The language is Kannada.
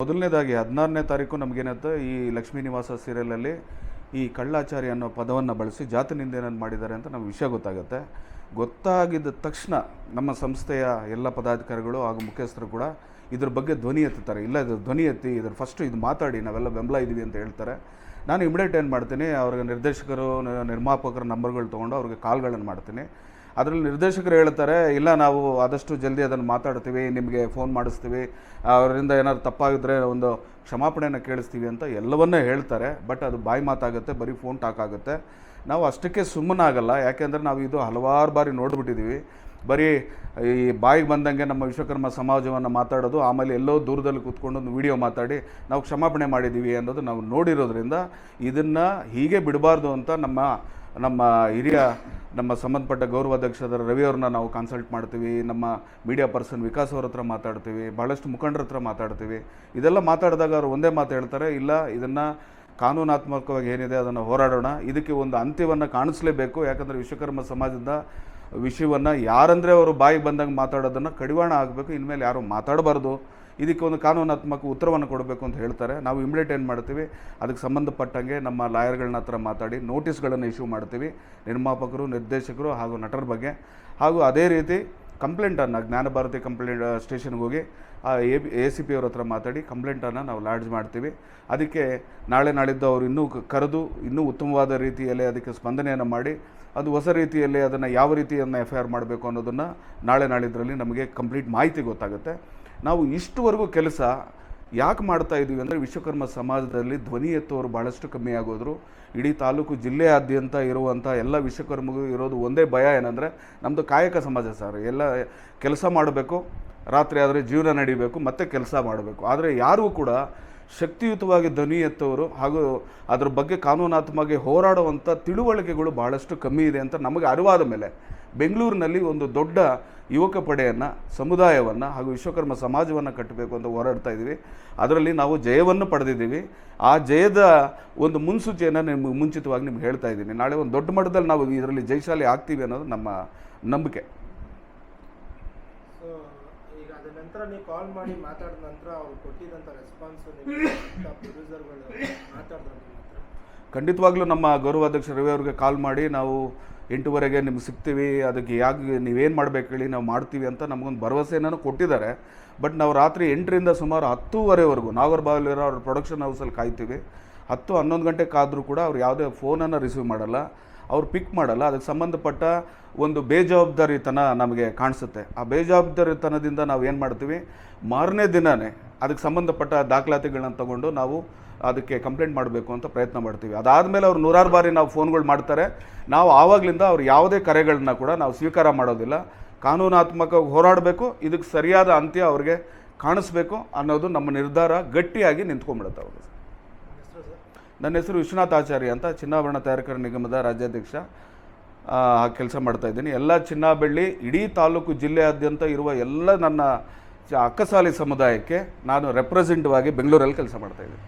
ಮೊದಲನೇದಾಗಿ 16ನೇ ತಾರೀಕು ನಮಗೇನಂತ ಈ ಲಕ್ಷ್ಮೀ ನಿವಾಸ ಸೀರಿಯಲಲ್ಲಿ ಈ ಕಳ್ಳಾಚಾರಿ ಅನ್ನೋ ಪದವನ್ನು ಬಳಸಿ ಜಾತಿ ನಿಂದೆಯನ್ನು ಮಾಡಿದ್ದಾರೆ ಅಂತ ನಮಗೆ ವಿಷಯ ಗೊತ್ತಾಗುತ್ತೆ. ಗೊತ್ತಾಗಿದ್ದ ತಕ್ಷಣ ನಮ್ಮ ಸಂಸ್ಥೆಯ ಎಲ್ಲ ಪದಾಧಿಕಾರಿಗಳು ಹಾಗೂ ಮುಖ್ಯಸ್ಥರು ಕೂಡ ಇದ್ರ ಬಗ್ಗೆ ಧ್ವನಿ ಎತ್ತುತ್ತಾರೆ. ಇಲ್ಲ, ಇದು ಧ್ವನಿ ಎತ್ತಿ ಇದ್ರ ಫಸ್ಟು ಇದು ಮಾತಾಡಿ, ನಾವೆಲ್ಲ ಬೆಂಬಲ ಇದ್ದೀವಿ ಅಂತ ಹೇಳ್ತಾರೆ. ನಾನು ಇಮಿಡಿಯೇಟ್ ಏನು ಮಾಡ್ತೀನಿ, ಅವ್ರಿಗೆ ನಿರ್ದೇಶಕರು ನಿರ್ಮಾಪಕರ ನಂಬರ್ಗಳು ತೊಗೊಂಡು ಅವ್ರಿಗೆ ಕಾಲ್ಗಳನ್ನು ಮಾಡ್ತೀನಿ. ಅದರಲ್ಲಿ ನಿರ್ದೇಶಕರು ಹೇಳ್ತಾರೆ, ಇಲ್ಲ ನಾವು ಆದಷ್ಟು ಜಲ್ದಿ ಅದನ್ನು ಮಾತಾಡ್ತೀವಿ, ನಿಮಗೆ ಫೋನ್ ಮಾಡಿಸ್ತೀವಿ, ಅವರಿಂದ ಏನಾದ್ರು ತಪ್ಪಾಗಿದ್ದರೆ ಒಂದು ಕ್ಷಮಾಪಣೆಯನ್ನು ಕೇಳಿಸ್ತೀವಿ ಅಂತ ಎಲ್ಲವನ್ನೂ ಹೇಳ್ತಾರೆ. ಬಟ್ ಅದು ಬಾಯಿ ಮಾತಾಗುತ್ತೆ, ಬರೀ ಫೋನ್ ಟಾಕ್ ಆಗುತ್ತೆ. ನಾವು ಅಷ್ಟಕ್ಕೆ ಸುಮ್ಮನಾಗಲ್ಲ, ಯಾಕೆಂದರೆ ನಾವು ಇದು ಹಲವಾರು ಬಾರಿ ನೋಡಿಬಿಟ್ಟಿದ್ದೀವಿ. ಬರೀ ಈ ಬಾಯಿಗೆ ಬಂದಂಗೆ ನಮ್ಮ ವಿಶ್ವಕರ್ಮ ಸಮಾಜವನ್ನು ಮಾತಾಡೋದು, ಆಮೇಲೆ ಎಲ್ಲೋ ದೂರದಲ್ಲಿ ಕೂತ್ಕೊಂಡು ಒಂದು ವಿಡಿಯೋ ಮಾತಾಡಿ ನಾವು ಕ್ಷಮಾಪಣೆ ಮಾಡಿದ್ದೀವಿ ಅನ್ನೋದು ನಾವು ನೋಡಿರೋದ್ರಿಂದ ಇದನ್ನು ಹೀಗೆ ಬಿಡಬಾರ್ದು ಅಂತ ನಮ್ಮ ಹಿರಿಯ ನಮ್ಮ ಸಂಬಂಧಪಟ್ಟ ಗೌರವಾಧ್ಯಕ್ಷರ ರವಿಯವ್ರನ್ನ ನಾವು ಕನ್ಸಲ್ಟ್ ಮಾಡ್ತೀವಿ, ನಮ್ಮ ಮೀಡಿಯಾ ಪರ್ಸನ್ ವಿಕಾಸ್ ಅವ್ರ ಹತ್ರ ಮಾತಾಡ್ತೀವಿ, ಭಾಳಷ್ಟು ಮುಖಂಡರ ಹತ್ರ ಮಾತಾಡ್ತೀವಿ. ಇದೆಲ್ಲ ಮಾತಾಡಿದಾಗ ಅವರು ಒಂದೇ ಮಾತು ಹೇಳ್ತಾರೆ, ಇಲ್ಲ ಇದನ್ನು ಕಾನೂನಾತ್ಮಕವಾಗಿ ಏನಿದೆ ಅದನ್ನು ಹೋರಾಡೋಣ, ಇದಕ್ಕೆ ಒಂದು ಅಂತ್ಯವನ್ನು ಕಾಣಿಸ್ಲೇಬೇಕು. ಯಾಕಂದರೆ ವಿಶ್ವಕರ್ಮ ಸಮಾಜದ ವಿಷಯವನ್ನು ಯಾರಂದರೆ ಅವರು ಬಾಯಿಗೆ ಬಂದಂಗೆ ಮಾತಾಡೋದನ್ನು ಕಡಿವಾಣ ಆಗಬೇಕು, ಇನ್ಮೇಲೆ ಯಾರು ಮಾತಾಡಬಾರ್ದು, ಇದಕ್ಕೆ ಒಂದು ಕಾನೂನಾತ್ಮಕ ಉತ್ತರವನ್ನು ಕೊಡಬೇಕು ಅಂತ ಹೇಳ್ತಾರೆ. ನಾವು ಇಮಿಡಿಯೇಟ್ ಏನು ಮಾಡ್ತೀವಿ, ಅದಕ್ಕೆ ಸಂಬಂಧಪಟ್ಟಂಗೆ ನಮ್ಮ ಲಾಯರ್ಗಳನ್ನ ಹತ್ರ ಮಾತಾಡಿ ನೋಟಿಸ್ಗಳನ್ನು ಇಶ್ಯೂ ಮಾಡ್ತೀವಿ, ನಿರ್ಮಾಪಕರು, ನಿರ್ದೇಶಕರು ಹಾಗೂ ನಟರ ಬಗ್ಗೆ. ಹಾಗೂ ಅದೇ ರೀತಿ ಕಂಪ್ಲೇಂಟನ್ನು ಜ್ಞಾನಭಾರತಿ ಕಂಪ್ಲೇಂಟ್ ಸ್ಟೇಷನ್ಗೆ ಹೋಗಿ ACP ಅವ್ರ ಹತ್ರ ಮಾತಾಡಿ ಕಂಪ್ಲೇಂಟನ್ನು ನಾವು ಲಾಡ್ಜ್ ಮಾಡ್ತೀವಿ. ಅದಕ್ಕೆ ನಾಳಿದ್ದು ಅವರು ಕರೆದು ಇನ್ನೂ ಉತ್ತಮವಾದ ರೀತಿಯಲ್ಲಿ ಅದಕ್ಕೆ ಸ್ಪಂದನೆಯನ್ನು ಮಾಡಿ ಅದು ಹೊಸ ರೀತಿಯಲ್ಲಿ ಅದನ್ನು ಯಾವ ರೀತಿಯನ್ನು FIR ಮಾಡಬೇಕು ಅನ್ನೋದನ್ನು ನಾಳಿದ್ರಲ್ಲಿ ನಮಗೆ ಕಂಪ್ಲೀಟ್ ಮಾಹಿತಿ ಗೊತ್ತಾಗುತ್ತೆ. ನಾವು ಇಷ್ಟುವರೆಗೂ ಕೆಲಸ ಯಾಕೆ ಮಾಡ್ತಾ ಇದ್ದೀವಿ ಅಂದರೆ, ವಿಶ್ವಕರ್ಮ ಸಮಾಜದಲ್ಲಿ ಧ್ವನಿ ಎತ್ತುವವರು ಭಾಳಷ್ಟು ಕಮ್ಮಿ ಆಗೋದ್ರು. ಇಡೀ ತಾಲೂಕು ಜಿಲ್ಲೆಯಾದ್ಯಂತ ಇರುವಂಥ ಎಲ್ಲ ವಿಶ್ವಕರ್ಮಗೂ ಇರೋದು ಒಂದೇ ಭಯ ಏನಂದರೆ, ನಮ್ಮದು ಕಾಯಕ ಸಮಾಜ ಸರ್, ಎಲ್ಲ ಕೆಲಸ ಮಾಡಬೇಕು, ರಾತ್ರಿ ಆದರೆ ಜೀವನ ನಡೀಬೇಕು, ಮತ್ತೆ ಕೆಲಸ ಮಾಡಬೇಕು. ಆದರೆ ಯಾರೂ ಕೂಡ ಶಕ್ತಿಯುತವಾಗಿ ಧ್ವನಿ ಎತ್ತವರು ಹಾಗೂ ಅದ್ರ ಬಗ್ಗೆ ಕಾನೂನಾತ್ಮಕವಾಗಿ ಹೋರಾಡುವಂಥ ತಿಳುವಳಿಕೆಗಳು ಭಾಳಷ್ಟು ಕಮ್ಮಿ ಇದೆ ಅಂತ ನಮಗೆ ಅರಿವಾದ ಮೇಲೆ ಬೆಂಗಳೂರಿನಲ್ಲಿ ಒಂದು ದೊಡ್ಡ ಯುವಕ ಪಡೆಯನ್ನು, ಸಮುದಾಯವನ್ನು ಹಾಗೂ ವಿಶ್ವಕರ್ಮ ಸಮಾಜವನ್ನು ಕಟ್ಟಬೇಕು ಅಂತ ಹೋರಾಡ್ತಾ ಇದ್ದೀವಿ. ಅದರಲ್ಲಿ ನಾವು ಜಯವನ್ನು ಪಡೆದಿದ್ದೀವಿ. ಆ ಜಯದ ಒಂದು ಮುನ್ಸೂಚನೆಯನ್ನು ನಿಮಗೆ ಮುಂಚಿತವಾಗಿ ನಿಮ್ಗೆ ಹೇಳ್ತಾ ಇದ್ದೀನಿ. ನಾಳೆ ಒಂದು ದೊಡ್ಡ ಮಟ್ಟದಲ್ಲಿ ನಾವು ಇದರಲ್ಲಿ ಜಯಶಾಲಿ ಆಗ್ತೀವಿ ಅನ್ನೋದು ನಮ್ಮ ನಂಬಿಕೆ. ಈಗ ಅದ ನಂತರ ನೀವು ಕಾಲ್ ಮಾಡಿ ಮಾತಾಡಿದ ನಂತರ ಅವ್ರು ಕೊಟ್ಟಿದ್ದಂಥ ರೆಸ್ಪಾನ್ಸ್ ಪ್ರೊಡ್ಯೂಸರ್ಗಳು ಮಾತಾಡಿದ್ರು ನಿಮ್ಮ ಹತ್ರ? ಖಂಡಿತವಾಗ್ಲೂ ನಮ್ಮ ಗೌರವಾಧ್ಯಕ್ಷ ರವಿ ಅವ್ರಿಗೆ ಕಾಲ್ ಮಾಡಿ ನಾವು 8:30ಗೆ ನಿಮ್ಗೆ ಸಿಗ್ತೀವಿ, ಅದಕ್ಕೆ ಯಾಕೆ ನೀವೇನು ಮಾಡಬೇಕು ಹೇಳಿ, ನಾವು ಮಾಡ್ತೀವಿ ಅಂತ ನಮಗೊಂದು ಭರವಸೆಯನ್ನು ಕೊಟ್ಟಿದ್ದಾರೆ. ಬಟ್ ನಾವು ರಾತ್ರಿ 8ರಿಂದ ಸುಮಾರು 10:30ವರೆಗೂ ನಾಗರಬಾವಿಲಿರೋ ಅವ್ರ ಪ್ರೊಡಕ್ಷನ್ ಹೌಸಲ್ಲಿ ಕಾಯ್ತೀವಿ. 10-11 ಗಂಟೆ ಕಾದರೂ ಕೂಡ ಅವ್ರು ಯಾವುದೇ ಫೋನನ್ನು ರಿಸೀವ್ ಮಾಡಲ್ಲ, ಅವ್ರು ಪಿಕ್ ಮಾಡಲ್ಲ. ಅದಕ್ಕೆ ಸಂಬಂಧಪಟ್ಟ ಒಂದು ಬೇಜವಾಬ್ದಾರಿತನ ನಮಗೆ ಕಾಣಿಸುತ್ತೆ. ಆ ಬೇಜವಾಬ್ದಾರಿತನದಿಂದ ನಾವು ಏನು ಮಾಡ್ತೀವಿ, ಮಾರನೇ ದಿನವೇ ಅದಕ್ಕೆ ಸಂಬಂಧಪಟ್ಟ ದಾಖಲಾತಿಗಳನ್ನ ತಗೊಂಡು ನಾವು ಅದಕ್ಕೆ ಕಂಪ್ಲೇಂಟ್ ಮಾಡಬೇಕು ಅಂತ ಪ್ರಯತ್ನ ಮಾಡ್ತೀವಿ. ಅದಾದಮೇಲೆ ಅವ್ರು 100 ಬಾರಿ ನಾವು ಫೋನ್ಗಳು ಮಾಡ್ತಾರೆ. ನಾವು ಆವಾಗಲಿಂದ ಅವ್ರು ಯಾವುದೇ ಕರೆಗಳನ್ನ ಕೂಡ ನಾವು ಸ್ವೀಕಾರ ಮಾಡೋದಿಲ್ಲ. ಕಾನೂನಾತ್ಮಕವಾಗಿ ಹೋರಾಡಬೇಕು, ಇದಕ್ಕೆ ಸರಿಯಾದ ಅಂತ್ಯ ಅವ್ರಿಗೆ ಕಾಣಿಸ್ಬೇಕು ಅನ್ನೋದು ನಮ್ಮ ನಿರ್ಧಾರ ಗಟ್ಟಿಯಾಗಿ ನಿಂತ್ಕೊಂಡ್ಬಿಡುತ್ತೆ ಅವರು. ನನ್ನ ಹೆಸರು ವಿಶ್ವನಾಥ್ ಆಚಾರ್ಯ ಅಂತ, ಚಿನ್ನಾಭರಣ ತಯಾರಕರ ನಿಗಮದ ರಾಜ್ಯಾಧ್ಯಕ್ಷ ಕೆಲಸ ಮಾಡ್ತಾಯಿದ್ದೀನಿ. ಎಲ್ಲ ಚಿನ್ನ ಬೆಳ್ಳಿ ಇಡೀ ತಾಲೂಕು ಜಿಲ್ಲೆಯಾದ್ಯಂತ ಇರುವ ಎಲ್ಲ ನನ್ನ ಅಕ್ಕಸಾಲಿ ಸಮುದಾಯಕ್ಕೆ ನಾನು ರೆಪ್ರೆಸೆಂಟಿವ್ ಆಗಿ ಬೆಂಗಳೂರಲ್ಲಿ ಕೆಲಸ ಮಾಡ್ತಾಯಿದ್ದೀನಿ.